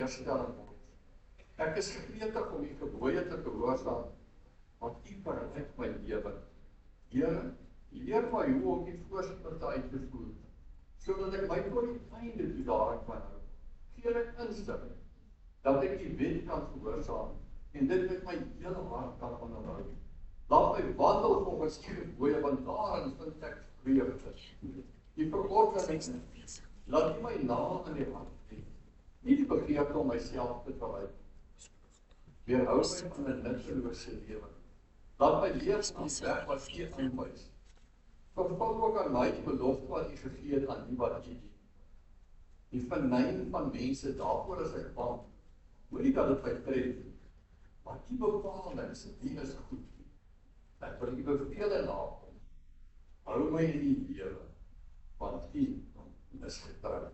herstelling word. Ek is gretig om die gebooie te gehoorsaam, want U verryk my lewe. Here, leer my hoe om die voorspoed uit te voer, sodat ek my tot die einde toe daarin kan hou. Gee ek insig, dat ek die wet kan gehoorsaam, en dit met my hele hart kan onderhou. Laat my wandel volgens U gebooie, want daarin vind ek vreugde. Die verordening, laat U my naam in die hart hê, nie die begeerte om myself te verryk. Weerhou my van 'n nuttelose lewe. Laat my leef aan die weg wat U aanwys. Vervul ook aan my die belofte wat U gegee het aan die wat U dien. Die vernyn van mense, daarvoor is ek bang. Moenie dat dit my tref, maar U bepalings, die is goed. Ek wil U bevele nakom. Hou my in die lewe, want U is getrou.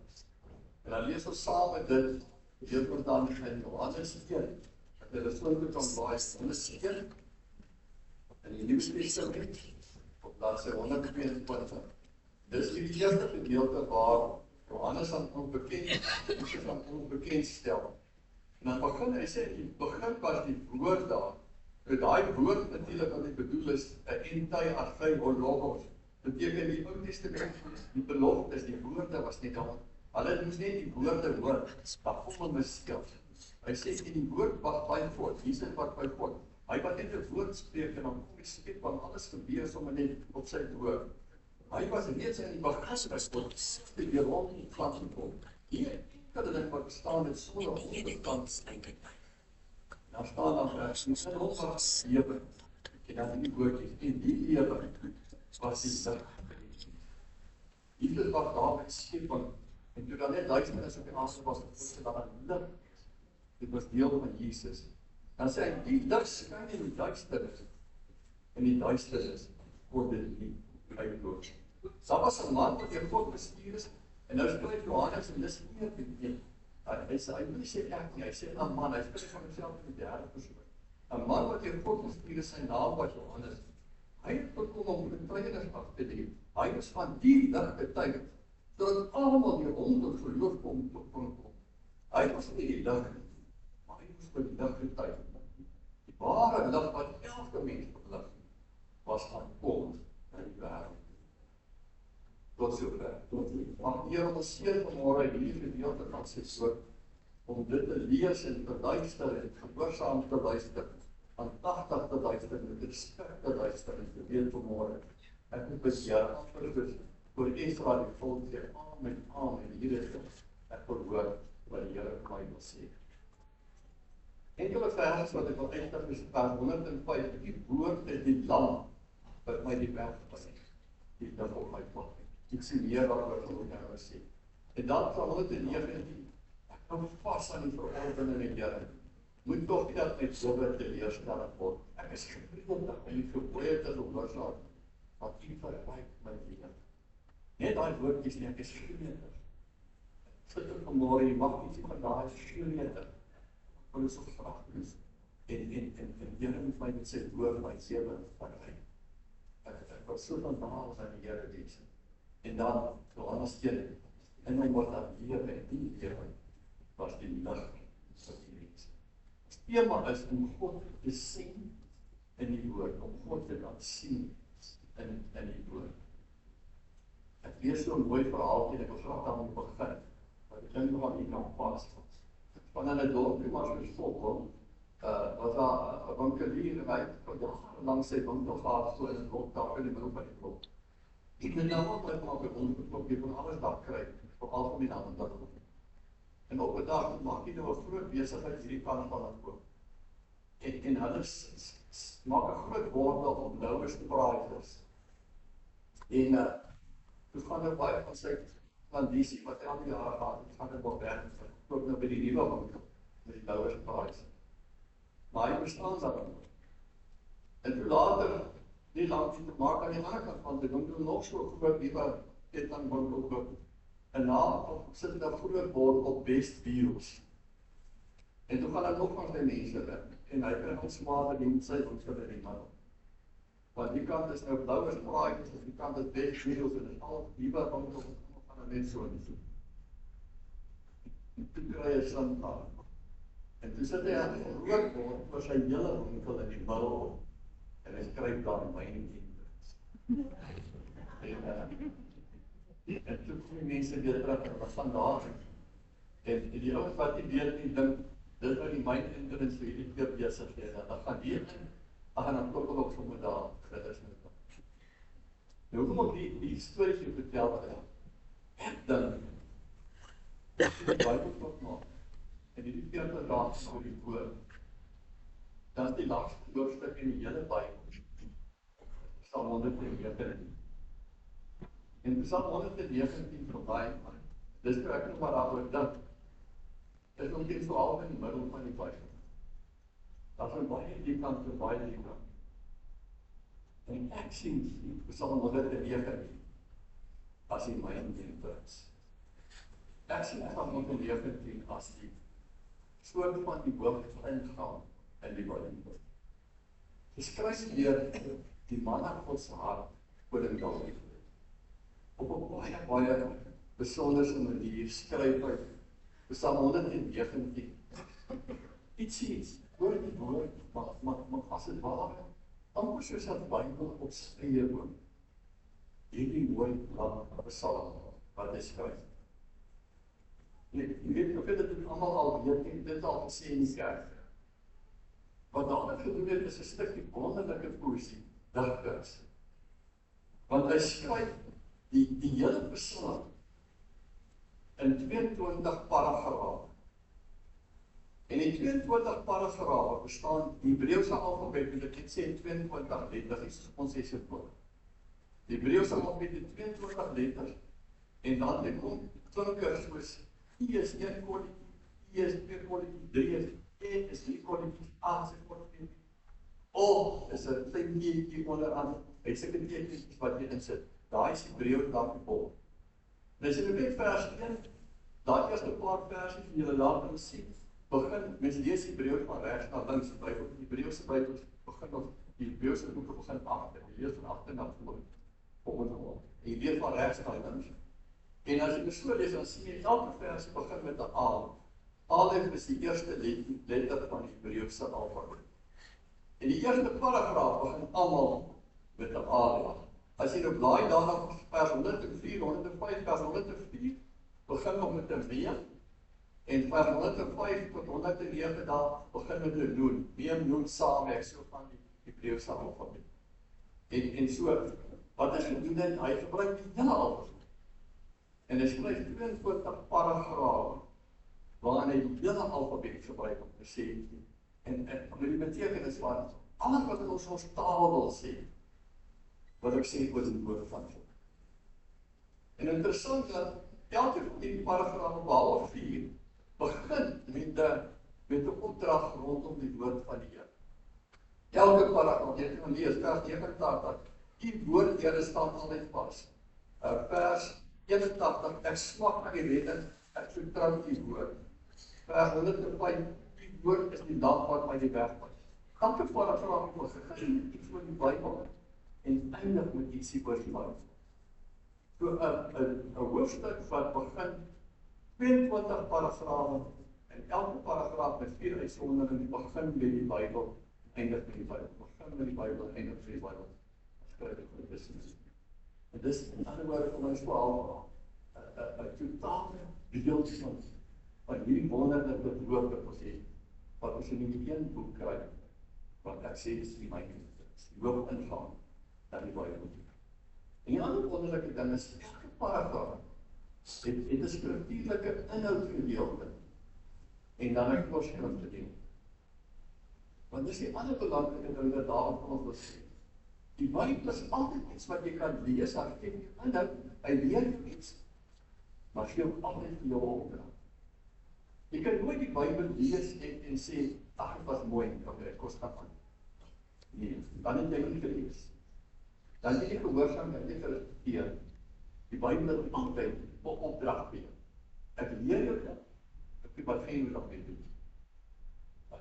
En dan lees ons saam met dit, lees ons dan in Johannes 1, dat hulle so goed kan blaai, Johannes 1, in die Nuwe Testament, op bladsy 122. Dis die eerste gedeelte waar Johannes aan ons bekend stel. En dan begin hy sê, in die begin was die woord daar. Nou daai woord natuurlik wat hy bedoel is, 'n entai archei logos. Beteken die Ou Testament, die beloftes, die woorde was nie daar. Hulle moes net die woorde hoor, dat kom hom beskil. Hy sê, die woord was by God, Jesus was by God. Hy wat net 'n woord spreek en dan kom hy spreek, want alles gebeur sommer net op sy woord. Hy was reeds in die begin by God, die rond die klant kom. Hier, kan dit wat bestaan het sonder onbekans. Dan staan daar, in ons lewe, en dan die woordjies, en die lewe was die lig. Jesus was daar met skeping, en toe dan net duisternis op die aarde was, het dan 'n lig. Dit was deel van Jesus. Dan sê hy, die lig skyn in die duisternis, en die duisternis word dit nie uitloos. Daar was 'n man wat deur God bestuur is, en nou skryf Johannes, en dis nie een. Hy wil nie sê ek nie, hy sê 'n man, hy spreek van homself in die derde persoon. 'n man wat deur God bestuur is, sy naam was Johannes. Hy het gekom om getuienis af te lê. Hy is van die lig getuig, sodat almal deur hom tot geloof kon kom. Hy was nie die lig, maar hy was vir die lig getuig. Die ware lig wat elke mens verlig, was van God in die wêreld. Tot sover. Mag die Here ons seën vanmôre hierdie gedeelte van sy woord, om dit te lees en te luister en gehoorsaam te luister, aandagtig te luister en respek te luister en te weet vanmôre. Ek moet beseer vir Israel die volk sê, amen, amen, hier is dit. Ek wil hoor wat die Here vir my wil sê. Enkele vers wat ek wil uitlig is vers 105, die woord is die lam wat my die weg wys, die lig op my pad. Ek sien meer wat ek wil nou sê. En dan van 119, ek hou vas aan die verordening in die Here. Moet tog nie dat my sober teleurstelling word. Ek is gepredik om die gebooie te gehoorsaam, want U verryk my lewe. Net daai woordjies nie, ek is gretig. Sit er vanmôre, jy mag nie van daai gretig, want dit is so pragtig. En Here moet my met sy woord my lewe verryk. Ek was so vandaag aan die Here wees. En dan, Johannes 1, en my word dat lewe en die lewe was die lig van die mens. Het thema is om God te sien in die woord, om God te laat sien in die woord. Ek lees so 'n mooi verhaal en ek wil graag daarmee begin, wat ek dink wat hier kan pas. Van in 'n dorpie maar so Stockholm, was daar 'n winkelier wat langs sy winkel gehad so in 'n blok daar in die middel van die blok. Ek het nou wat met my rondgeklop, jy kon alles daar kry, veral van die namiddag. En op 'n dag maak jy nou 'n groot besigheid hierdie kant van dat koop. En hulle maak 'n groot bordel op lowest prices. En toe gaan er baie van sy klandisie wat elke jaar gaan dit wel werk, koop nou by die nuwe winkel, met die lowest price. Maar hy bestaan daarom. En toe later, nie lang te maak aan die ander kant van die winkel nog so groot nuwe kettingwinkel koop. En na sit daar groot bord op Best Deals. En toe gaan hy nog van sy mense weg. En hy kry ons smaak in sy winkel in die middel. Want die kant is nou blauwe spraakjes, en die kant is Best Deals, en dit is al nuwe winkels, van net so en so. en toe kry hy slim aan. En toe sit hy aan die groot bord, was hy hele winkel in die middel, en hy skryf daar in myne kinders. En toe kom die mense weer terug, en wat van daar, en die ouens wat nie weet nie, dink, dit nou die myn entrance vir hierdie twee besighede, dan gaan hier in, en dan klop ook sommer daar, dit is nie. Nou kom ek die storie vertel, ek dink, die Bijbel klop maak, en die 40 dae storie voor, dan is die laaste hoofstuk in die hele Bijbel, Psalm 119. En Psalm 119 verby, dis nou ek nog maar daaroor dink, is nog nie so half in die middel van die Bijbel. Daar is baie die kant en baie die kant. En ek sien die Psalm 119 as die myn entrance. Ek sien Psalm 119 as die soort van die hoofingang in die Bijbel. Geskryf deur die man na God se hart, koning Dawid. Op 'n baie besonderse manier skryf hy Psalm 119. Iets oor die woord, maar as dit ware, amper soos dat Bijbel op sy eie woord. Hierdie mooi lang Psalm wat hy skryf. Jy weet of dit almal al weet, en dit al gesê in die kerk. Wat daar gedoen het, is 'n stukkie wonderlike poesie, digkuns. Want hy skryf die hele Psalm in 22 paragrawe. En die 22 paragrawe bestaan die Hebreëse alfabet, en ek het sê 22 letters, ons sê so. Die Hebreëse alfabet het 22 letters, en dan het kom klinkers soos I is 1 kolletjie, I is 2 kolletjie, 3 is, E is 3 kolletjies, A is 1 kolletjie, O is 'n klein teetjie onderaan, hy sê die teetjies wat jy insit, daai is Hebreëus daar gepol. En as jy nou kyk vers 1, daai eerste paar versies en julle later sien, begin, mens lees Hebreëus van regs na links, die Hebreëse Bybel begin of die Hebreëse boeke begin agter, jy lees van agter na voor, en jy lees van regs na links. En as jy so lees, dan sien jy elke versie begin met 'n A. Alef is die eerste letter van die Hebreëse alfabet. En die eerste paragraaf begin almal met 'n A. As jy nou blaai daarna vers 104, 105, vers 104, begin nog met 'n W, en vers 105 tot 109 daar begin met 'n Noon. Mem, Noon, Samek, so van die Hebreëse alfabet. En so, wat hy gedoen het, hy gebruik die hele alfabet. En hy skryf 22 paragrawe, waarin hy die hele alfabet gebruik om te sê, en die betekenis van, alles wat ons taal wil sê, wat ek sê oor die woord van God. En interessant dat elke van die paragrawe behalwe 4 begin met 'n opdrag rondom die woord van die Here. Elke paragraaf, jy kan lees, vers 89, die woord Here staan altyd vas. Vers 81, ek smag na die wet, ek vertrou die woord. Vers 105, die woord is die lamp wat my die weg wys. Elke paragraaf begin iets oor die Bybel en eindig met ietsie oor die Bybel. So 'n hoofstuk wat begin 22 paragrawe en elke paragraaf met 4 uitsonderinge begin met die Bybel, eindig met die Bybel. Begin met die Bybel, eindig met die Bybel. Skryf ek vir business. En dis in ander woorde om ons wel 'n totale beeld van hierdie wonderlike woord wat ons het, wat ons in die een boek kry, wat ek sê is die myne, die hoofingang na die Bybel. En die ander wonderlike ding is, elke paragraaf het 'n struktuurlike inhoudgedeelte en dan 'n voorskrifgedeelte. Want dis die ander belangrike ding wat daarop ons wil sê. Die Bybel is altyd iets wat jy kan lees, hy gee jou inhoud, hy leer jou iets, maar gee jou altyd vir jou opdrag. Jy kan nooit die Bybel lees en sê, ag, dit was mooi, ek kos gaan aan. Nee, dan het jy nie gelees. Dan het jy gehoorsaam, jy het gerespekteer. Die Bybel het altyd 'n opdrag gee. Ek leer jou dit, ek wat geen moet op doen.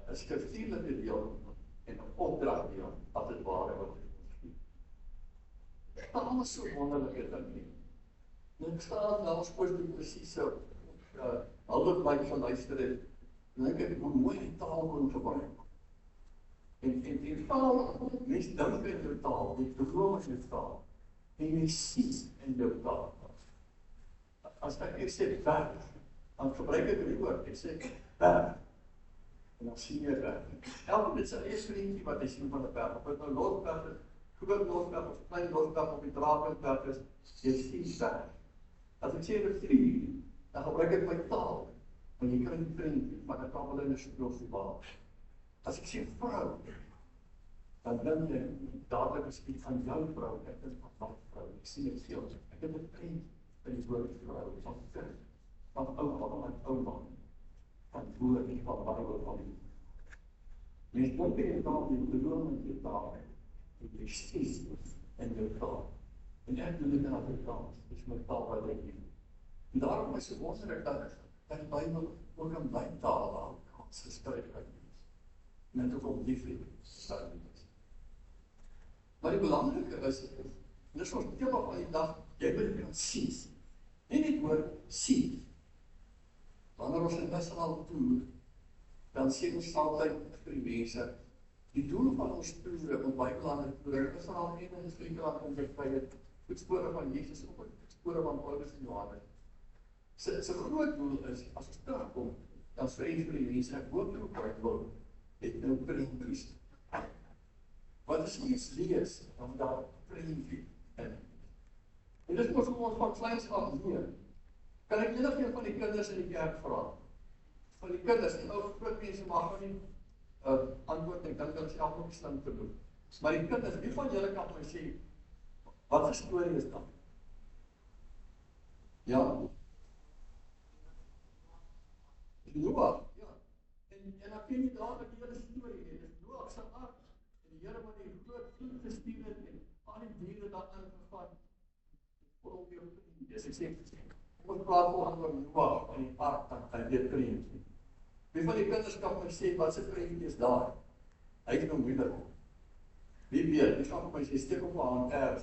'n skriftuurlike deel en 'n opdrag deel, as dit ware wat ons gee. Dit is alles so wonderlike ding nie. Dit staan nou ons positief presies so al wat my geluister het, dink ek hoe mooi die taal kon gebruik. En taal, mense dink in jou taal, die droom in jou taal, en jy sien in jou taal. As ek sê werk, dan gebruik ek die woord, ek sê werk, en dan sien jy werk. Elke met sy eie vriendjie wat hy sien van die berg, of het nou losberg is, groot losberg, of klein losberg, of die Drakensberg is, jy sien werk. As ek sê retreat, dan gebruik ek my taal, want jy kan die vriendjie, maar ek kan wel in die soekelsie. As ek sê vrou, dan dink ek dadelik gespied van jou vrou, ek dink van my vrou, ek sien het veel, ek het 'n vriend in die woord vrou, van kind, van ouma en ouma, van woord en van Bybel van die. Mens moet in taal die droom in die taal, en jy sien in jou taal. En ek doen dit in Afrikaans, dis my taal wat ek doen. En daarom is het wonderlik dat die Bybel ook in my taal Afrikaans geskryf is. Net ook op liefde staan. Maar die belangrike is, dis ons tema van die dag, jy moet kan sien. Nie net woord sien. Wanneer ons in Israel toer, dan sê ons altyd vir die mense, die doel van ons toere, ons Bybellande toere, Israel en in Griekenland en by voetspore van Jesus op voetspore van Paulus en Johannes. Sy groot doel is, as ons terugkom, dan sê vir die mense, ek hoop toe Bybel, het nou prentjies. Wat as iets lees, dan daar prentjie in. En dis mos hoe ons van kleins af leer. Kan ek enige van die kinders in die kerk vra? Van die kinders, die ou groot mense mag nie antwoord, ek dink dat self ook slim te doen. Maar die kinders, wie van julle kan my sê, wat 'n storie is dan? Ja. Noah, ja. En dan ken jy dadelik die hele storie nie. Dis Noah se ark, en die Here wat die groot vloed gestuur het, en al die diere daarin gevat, vol weer op die dis ek sê, ons praat oor Noah, en die ark, dan hy weet prentjie. Wie van die kinders kan my sê, wat se prentjie is daar? Hy het nou moeilik. Wie weet, die kan my sê, steek op 'n hand erg.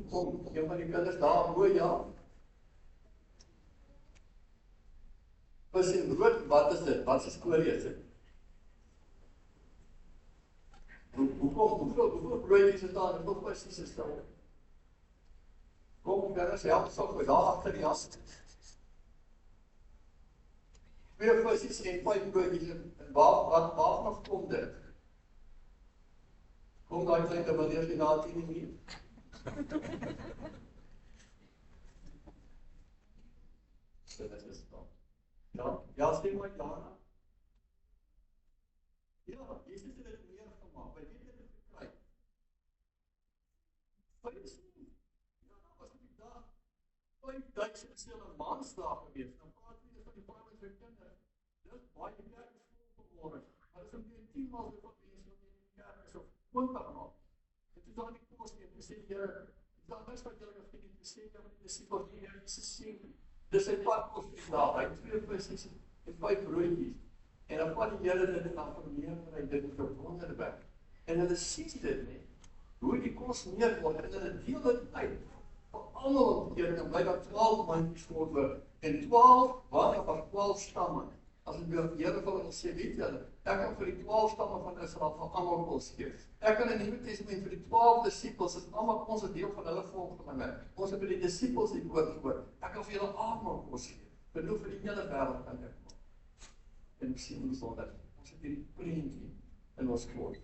Kom, een van die kinders daar, hoor ja. Pas in rood, wat is dit? Wat se storie is dit? Hoeveel broodjies is daar? Hoeveel pasies is daar? Kom, kinders, help so, daar agter die jas. 2 pasies en 5 broodjies, en waar nog kom dit? Kom daai klein wanneer jy na 10 uur. So dit is dan. Ja, stem maar Jana. Ja, Jesus het dit meer gemaak. Hy weet dit gekry. Wat is dit? Ja, was die dag 5000 is 'n maandsdag gewees. Dan praat jy van die vrouens en kinders. Dis baie kerk is vol geword. Maar dis omtrent 10 maal soveel mense wat in die kerk is of 20 maal. En toe daai kos net gesê, Here, dan is wat julle het gesê dat die disippels nie Jesus sien. Dis sy pad kos vandag, hy 2 visse en 5 broodjies. En dan vat die Here dit en dan vermeerder hy dit in 'n wonderwerk. En hulle sien dit nie. Hoe die kos meer word en hulle deel dit uit. Vir almal om te eet en bly daar 12 mandjies word. En 12, waar was 12 stamme? As ek die Here vir hulle sê, weet julle, ek kan vir die 12 stamme van Israel vir almal kos gee. Ek kan in die Nuwe Testament vir die 12 disippels, is almal ons 'n deel van hulle volgelinge. Ons het by die disippels die woord gehoor. Ek kan vir julle almal kos gee. Bedoel vir die hele wêreld kan ek maak. En sien ons dat ons het hierdie prentjie in ons klop.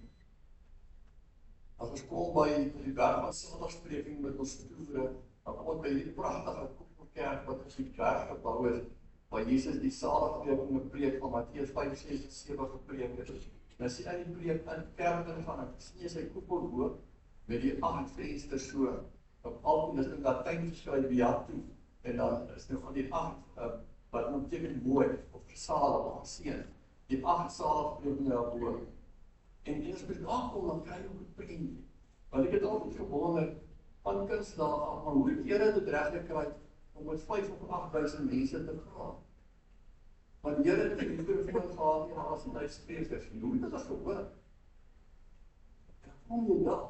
As ons kom by die berg van Sondagspreking met ons toere, dan kom ons by die pragtige koepelkerk wat op die berg gebou is, waar Jesus die saligsprekende preek van Matteus 5:6-7 gepreek het. En as jy uit die preek in kerk ingaan, dan sien jy sy koepelhoop met die 8 vensters so, op al is in Latyn geskryf beati, en dan is nou van die 8, wat moet beteken mooi, of salig, of seën, die 8 saligsprekende daarbo. En as jy daar kom, dan kry jy ook 'n prentjie. Want ek het altyd gewonder, van kunstenaars af, maar hoe het Here dit reg gekry om met 5 of 8000 mense te gaan? Want die Here het die mikrofoon gehad en as hy spreek, hoe het dit gehoor? Dan kom jy daar.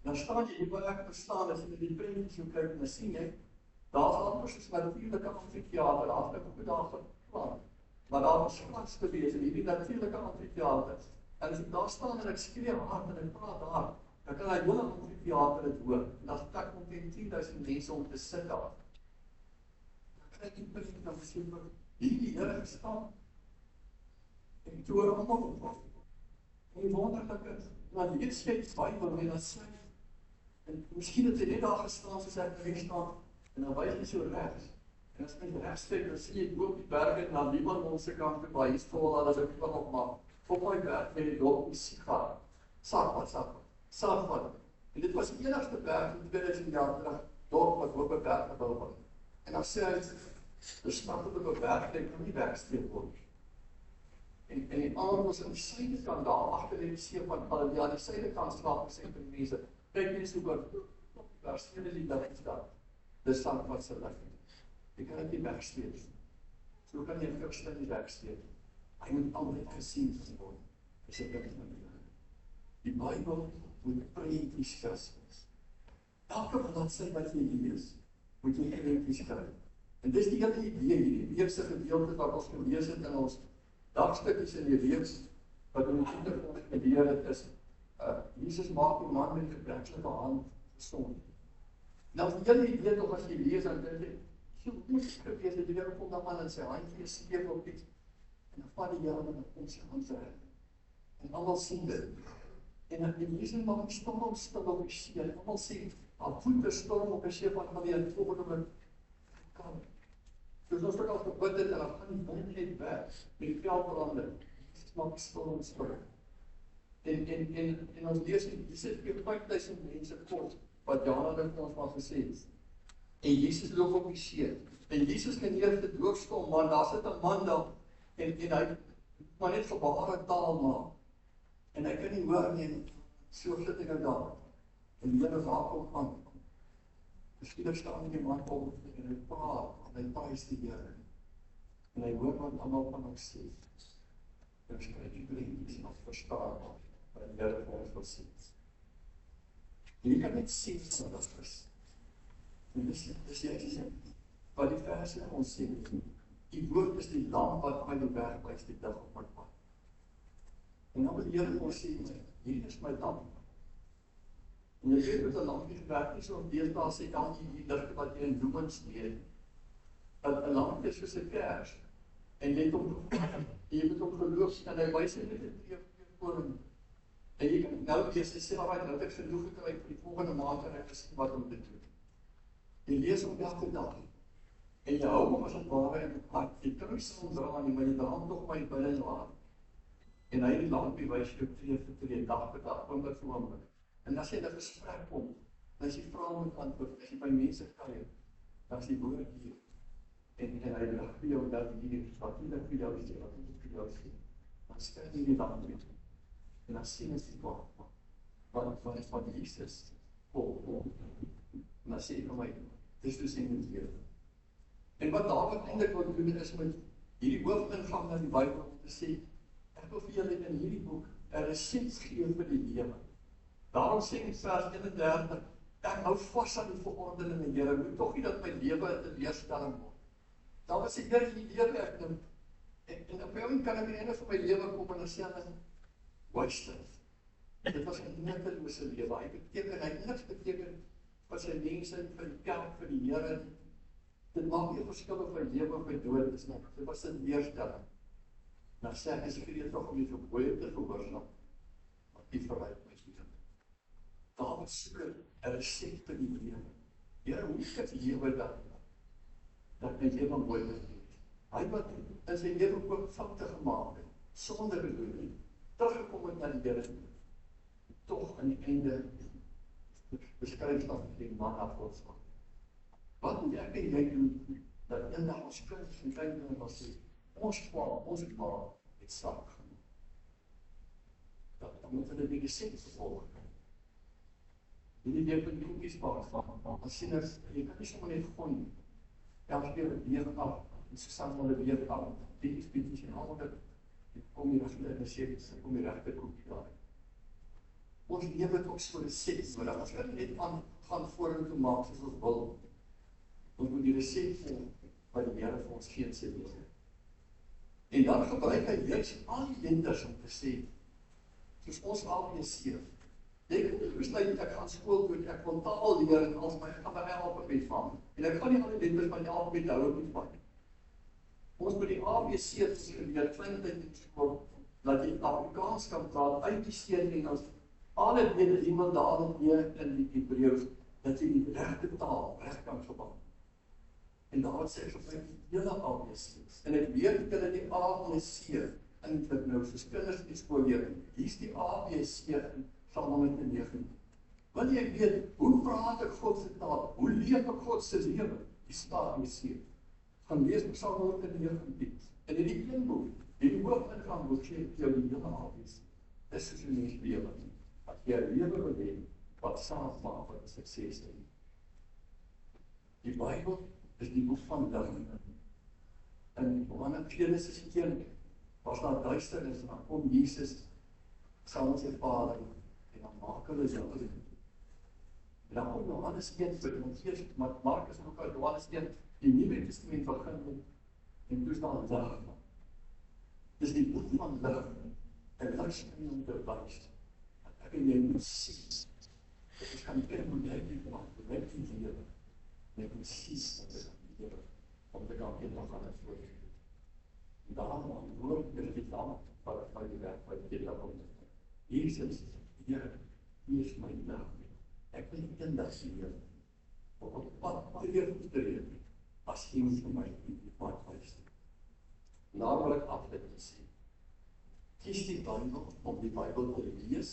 Dan staan jy hier waar ek verstaan, as jy met die prentjies so kyk, dan sien jy, Daar's anders soos natuurlike amfitheater, daar's nou goed daar geplan. Maar daar was glas gewees in hierdie natuurlike amfitheater. En as ek daar staan en ek skree hard en ek praat hard, dan kan hy hele amfitheater dit hoor. En daar's plek om 10.000 mense om te sit daar. Dan kry ek nie dan sê maar hierdie Here gestaan. En toe hoor almal op. En die wonderlike is, dan lees jy die Bybel en dan sê en miskien het hy net daar gestaan soos ek regs staan en dan wys hy so regs. En as mens regs kyk, dan sien jy bo op die berge en dan niemand ons se kant toe baie vol dat as ek kan opmaak. Op my berg met die dorp musiek gaan. Safwan. En dit was die enigste berg in 2000 jaar terug dorp wat op 'n berg gebou word. En dan sê hy die stad op 'n berg kan nie wegsteek word. En die ander was aan die suidekant daar agter die see van Galilea, aan die suidekant slaap gesê vir die mense. Kyk net so oor. Daar sien jy die lig staan. Dis van wat se lig. Jy kan dit nie wegsteek nie. So kan jy Christus nie wegsteek. Hy moet altyd gesien word. Dis 'n kind van die Here. Die Bybel moet preties wees. Elke bladsy wat jy lees, moet jy preties kry. En dis die hele idee hierdie weekse gedeelte wat ons gelees het in ons dagstukkies in die reeks wat in die Pieter ons geleer het is Jesus maak die man met die gebreklike hand gesond. Nou die hele idee nog as jy lees dan dink jy, so moet gewees het die Here kom dan aan in sy handjie sleep op iets en dan vat die Here dan kom sy hand reg. En almal sien dit. En dan die Jesus maak die storm stil op die see. En almal sê, "Daar voet 'n storm op die see van Galilea volgende oomblik kan." Dus ons het al gebid het en dan gaan die wind net weg met die veldbrande. Dit maak die storm stil. En ons lees hier sit vir 5000 mense kos wat Johannes vir ons maar gesê het. En Jesus loop op die see. En Jesus genees die doofstom man, daar sit 'n man daar en hy maar net gebare taal maak. En hy kan nie hoor nie. So sit ek daar. En die Here raak hom aan. Miskien staan die man op en hy praat, en hy prys die Here. En hy hoor wat almal van hom sê. En hy skryf die prentjies en ons verstaan wat die Here vir ons wil sê. Jy kan net sien wat dat is. En dis jy wat die verse ons sê. Die woord is die lamp wat my die weg wys die dag op my pad. En dan wil die Here ons sê, hier is my lamp. En jy weet met 'n lampie gewerk nie so deesdae sê dan die ligte wat jy in lumens leer. 'n lamp is soos 'n kers. En jy moet hom geloof en hy wys net 'n tree voor hom. En jy kan nou lees en sê maar nou het ek genoeg gekry vir die volgende maand en ek gesien wat om te doen. Jy lees hom elke dag. En jy hou hom as 'n ware in die hart. Jy kruis hom dra nie, maar jy dra hom tog my binne laat. En hy die lampie wys jou tree vir tree, dag vir dag, oomblik vir oomblik. En as jy in 'n gesprek kom, en as jy vra moet antwoord, as jy by mense kuier, dan is die woord hier. En hy lig vir jou dat hier wat nie vir jou is, wat nie vir jou is. Dan skyn jy die lamp met. En dan sien jy die pad. Wat Jesus vol. En dan sê jy vir my, dis dus in die Here. En wat Dawid eintlik wil doen is met hierdie hoofingang na die Bybel om te sê, ek wil vir julle in hierdie boek 'n resept gee vir die lewe. Daarom sê in vers 31, ek hou vas aan die verordeninge, Here, moet tog nie dat my lewe 'n teleurstelling word. Daar was die idee ek nou, en op 'n oomblik kan ek aan die einde van my lewe kom en dan sê hulle, wasted. Dit was 'n nuttelose lewe. Hy het niks beteken wat sy mense vir die kerk, vir die Here. Dit maak nie verskil of hy lewe of hy dood is nie. Dit was 'n leerstelling. Nou sê ek, is gereed nog om die gebooie te gehoorsaam, wat die verryk my lewe. Dawid soek 'n resept vir die lewe. Here, hoe kan ek lewe dat my lewe mooi word? Hy wat in sy lewe ook foute gemaak het, sonder bedoeling, teruggekom het na die Here, tog aan die einde beskryf dat die man afgod. Wat moet ek en jy doen, dat eendag ons kinders en kleinkinders wil sê, ons pa het sak gemaak. Dan moet hulle die resept volg. Hierdie deel van die koekies maak, as sieners, jy kan nie sommer net gewoon, elke keer het weer af, en so saam hulle weer af, die expeditie en allemaal dit, kom jy recht in die resept, kom jy recht by koekie daar. Ons lewe het ook so resept, maar as jy net aan gaan vorentoe maak, soos ons wil, Ons moet die resep volg wat die Here vir ons gee in sy woord. En dan gebruik hy juis al die letters om te sê, soos ons ABC. Jy kan nie besluit, ek gaan skool toe, ek wil taal leer en als my, ek gaan by my alfabet van. En ek gaan nie al die letters van die alfabet hou nie van. Ons moet die ABC's geleer, klein tyd in skool, dat jy Afrikaans kan praat, uit die steen en as alle weet iemand daar in die Hebreëus, dat jy die regte taal reg kan gebruik. En daar sê ek gebruik die hele ABC's. En ek weet dat hulle die ABC eintlik nou soos kinders in skool leer. Hier's die ABC in Psalm 19. Wil jy weet, hoe praat ek God se taal? Hoe leef ek God se lewe? Die ABC. Gaan lees Psalm 19. En in die een boek, die hoofingang boek gee jou die hele ABC. Dis is 'n mens lewe. As jy 'n lewe wil hê, wat saam maak met sukses het. Die Bybel is die boek van lig. En wanneer Genesis 1 was daar duisternis en dan kom Jesus saam met sy Vader en dan maak hulle lig. En dan kom Johannes 1 vir ons eers, maar Markus ook uit Johannes 1, die Nuwe Testament begin met en toe staan lig. Dis die boek van lig. En lig skyn om te wys. Ek en jy moet sien. Ek kan nie hoe jy dit maak, hoe jy dit lewe. Jy moet sien wat dit lewe. Om te kan eendag aan het voor. En daarom hoor ek dit aan wat die werk wat jy daar kom. Jesus, Here, hier is my lig. Ek wil eendag sien jy. Op pad weer te reed. As jy vir my die pad wys. Nou wil ek aflet sê. Kies die Bybel om die Bybel te lees.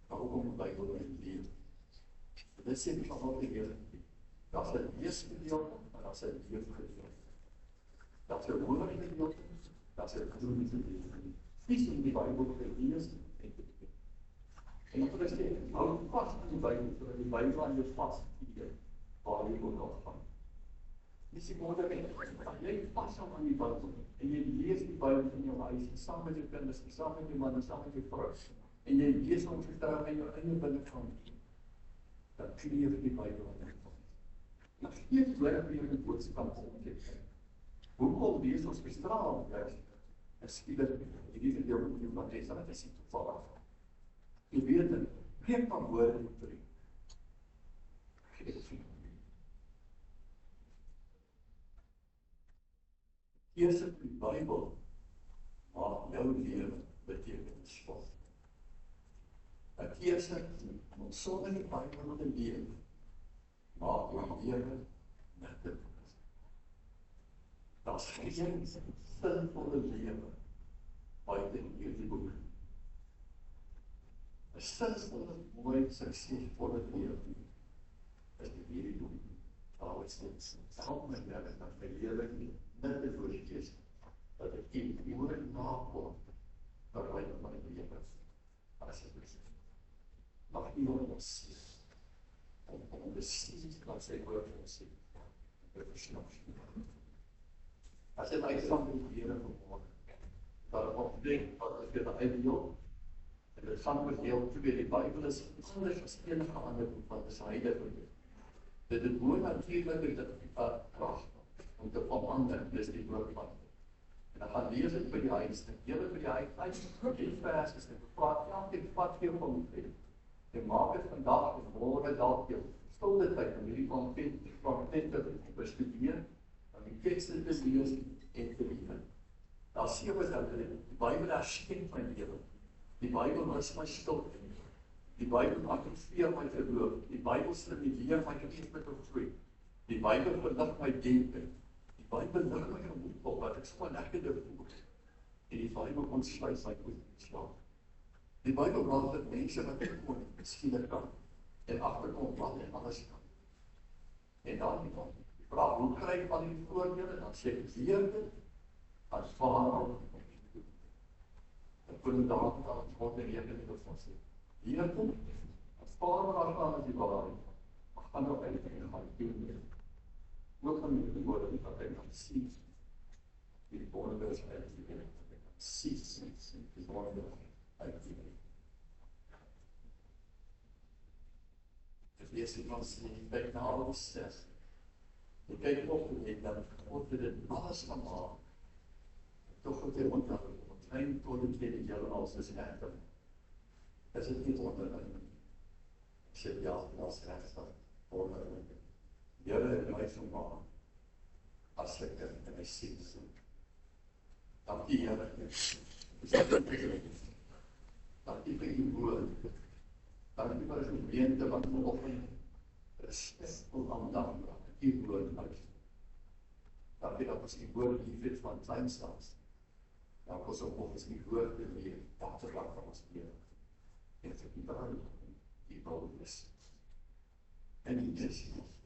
Waarom om die Bybel te lees? Dit sê ek al die Here. Dat is 'n leesgedeelte, en dat is 'n leefgedeelte. Dat is 'n hoorige gedeelte, dat is 'n gedoende gedeelte. Kies om die Bybel te lees en te doen. En dan wil ek sê, hou vas aan die Bybel, sodat die Bybel aan jou vas gee, waar jy ook al gaan. Dis ek moet dat jy pas aan die Bybel, en jy lees die Bybel in jou huis, saam met jou kinders, saam met jou man, en saam met jou vrou, en jy lees om vertrouw in jou eie binnekant, dan kleef die Bybel aan jou. Nou steeds bly op jou boodskap omgekering. Hoekom lees ons bestraal? Juist, en skielik, hierdie gedeelte van Jesaja, dat is nie toevallig. Jy weet dit, breek van woorde en drie. Eers in die Bybel maak jou lewe betekenisvol. Dat eers om sonder die Bybel te leef, maak jou lewe nutteloos. Daar's geen sinvolle lewe buite hierdie boek. 'n Sinvolle, mooi, suksesvolle lewe is die hierdie boek. Daar is dit help my dat my lewe nie nutteloos is, dat ek die woord nakom, dat my lewe as ek is. Mag iemand ons sien, om te sien wat sy woord ons sien, en te versnap. As jy my van die Here vermoord, dat ek opdink wat is dit uitdeel, en dit gaan oor deel 2, die Bybel is anders as enige ander boek, want dit is heilige. Dit is bonnatuurlik dit krag om te verander, dis die woord van. En dan gaan lees dit by die huis, en hele by die huis, die vers is, en praat elke vat veel van die en maak het vandag, en morgen dalk jou stilde tyd, om hierdie van te bestudeer, om die tekste te lees en te leer. Daar sê ons dat die Bybel herskenk my lewe. Die Bybel is my stilte. Die Bybel aktiveer my geloof. Die Bybel stimuleer my gees met opgroei. Die Bybel verlig my denke. Die Bybel lig my gemoed op wat ek so lekker voel. En die Bybel ontsluit my goed in slaap. Die Bybel raak dat mense wat ek kon miskien kan en agterkom wat en alles kan. En dan die vraag, hoe kry ek al die voordele? Dan sê ek leer dit as vader. Ek kon daar God en rekening met ons sê. Hier kom, as vader aan is die waarheid. Maar gaan nou eintlik gaan doen. Ook van die woorde wat ek kan sien. Die woorde is uitgewend. Ek kan sien die woorde uitgewend. Ek lees dit ons in by Naal 6. Ek kyk op en ek dan God het dit alles gemaak. Toch het hy onthou, want klein tonnetje die heelemaal soos regtig. Is dit nie onderling? Ek sê ja, as regtig, onderling. Here het my gemaak, as ek in my siel sien. Dankie Here, dankie vir die woord, dankie vir die gemeente wat vanoggend respectvol aandag die woord uit. Dankie dat ons die woord lief het van kleins af. Dan ons ook ons die woord leer, waterlag van ons leer. En vir die brand, die boudnis. En die disciples.